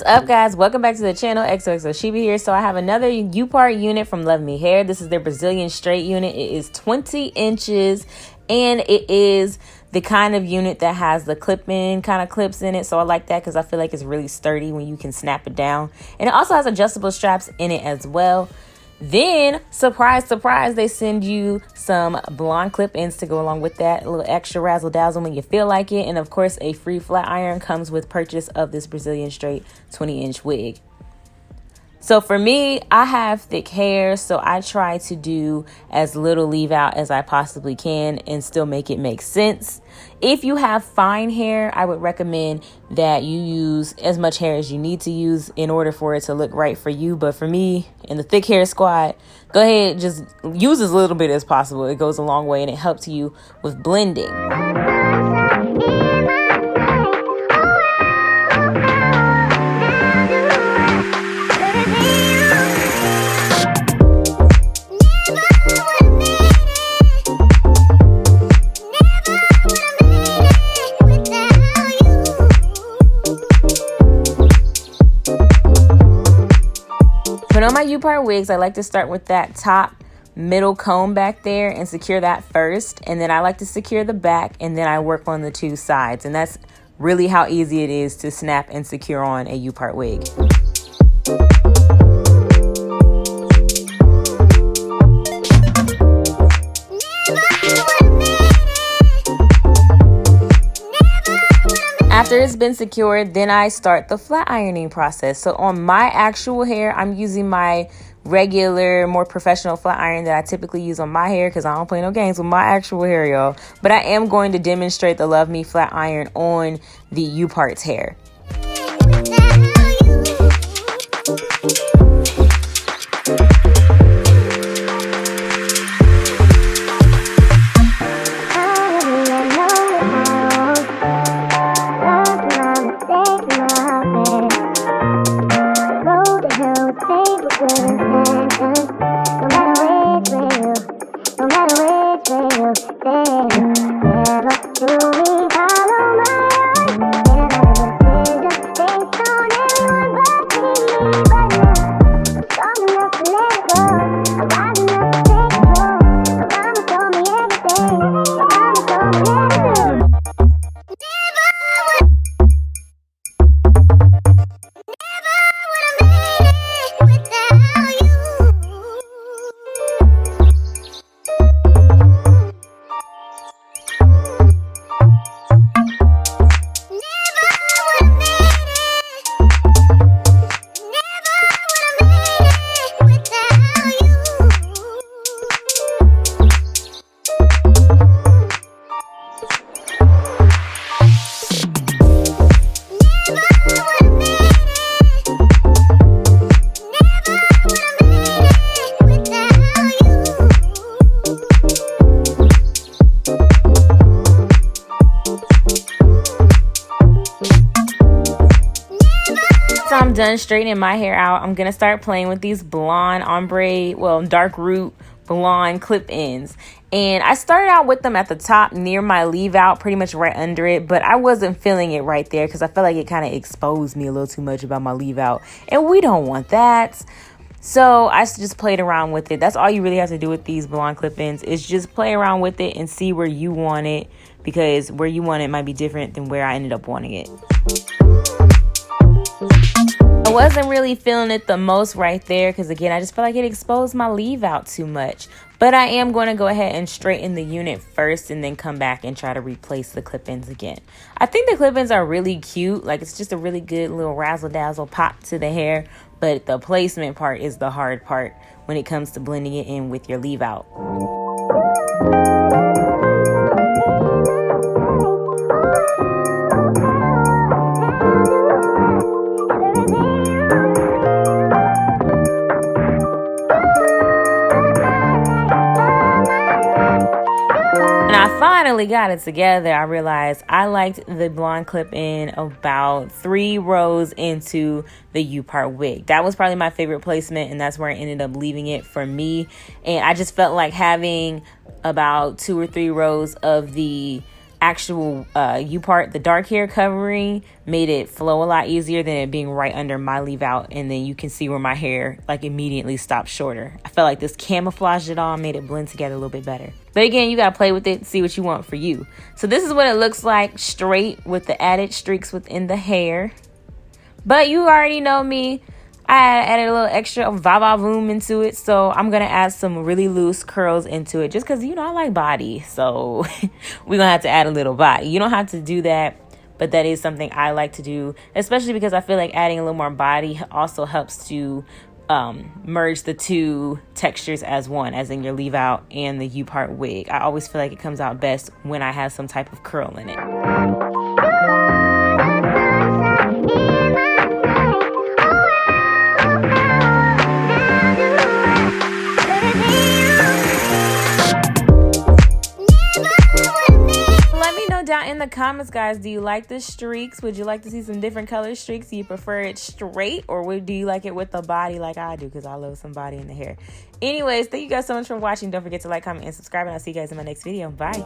What's up, guys? Welcome back to the channel. XOXO Shiba here. So I have another upart unit from LuvMe Hair. This is their Brazilian straight unit. It is 20 inches and it is the kind of unit that has the clip-in kind of clips in it. So I like that because I feel like it's really sturdy when you can snap it down. And it also has adjustable straps in it as well. Then, surprise, surprise, they send you some blonde clip-ins to go along with that. A little extra razzle-dazzle when you feel like it. And of course, a free flat iron comes with purchase of this Brazilian straight 20-inch wig. So for me, I have thick hair, so I try to do as little leave out as I possibly can and still make it make sense. If you have fine hair, I would recommend that you use as much hair as you need to use in order for it to look right for you. But for me and the thick hair squad, go ahead, just use as little bit as possible. It goes a long way and it helps you with blending. But on my upart wigs, I like to start with that top middle comb back there and secure that first. And then I like to secure the back and then I work on the two sides. And that's really how easy it is to snap and secure on a upart wig. After it's been secured, then I start the flat ironing process. So on my actual hair, I'm using my regular, more professional flat iron that I typically use on my hair because I don't play no games with my actual hair, y'all. But I am going to demonstrate the LuvMe flat iron on the upart's hair. So I'm done straightening my hair out. I'm gonna start playing with these blonde ombre, well, dark root blonde clip ends. And I started out with them at the top near my leave out, pretty much right under it, but I wasn't feeling it right there because I felt like it kind of exposed me a little too much about my leave out, and we don't want that. So I just played around with it. That's all you really have to do with these blonde clip ends is just play around with it and see where you want it, because where you want it might be different than where I ended up wanting it. I wasn't really feeling it the most right there because, again, I just felt like it exposed my leave out too much. But I am going to go ahead and straighten the unit first and then come back and try to replace the clip-ins again. I think the clip-ins are really cute. Like, it's just a really good little razzle-dazzle pop to the hair. But the placement part is the hard part when it comes to blending it in with your leave out. Finally got it together. I realized I liked the blonde clip in about 3 rows into the upart wig. That was probably my favorite placement, and that's where I ended up leaving it for me. And I just felt like having about 2 or 3 rows of the actual upart, the dark hair covering, made it flow a lot easier than it being right under my leave out, and then you can see where my hair like immediately stopped shorter. I felt like this camouflaged it all, made it blend together a little bit better. But again, you gotta play with it, see what you want for you. So this is what it looks like straight with the added streaks within the hair. But you already know me, I added a little extra va-va-voom into it, so I'm gonna add some really loose curls into it just because, you know, I like body, so we're gonna have to add a little body. You don't have to do that, but that is something I like to do, especially because I feel like adding a little more body also helps to merge the two textures as one, as in your leave out and the upart wig. I always feel like it comes out best when I have some type of curl in it. Down in the comments, guys, do you like the streaks? Would you like to see some different color streaks? Do you prefer it straight, or do you like it with the body like I do? Because I love some body in the hair. Anyways, thank you guys so much for watching. Don't forget to like, comment, and subscribe, and I'll see you guys in my next video. Bye.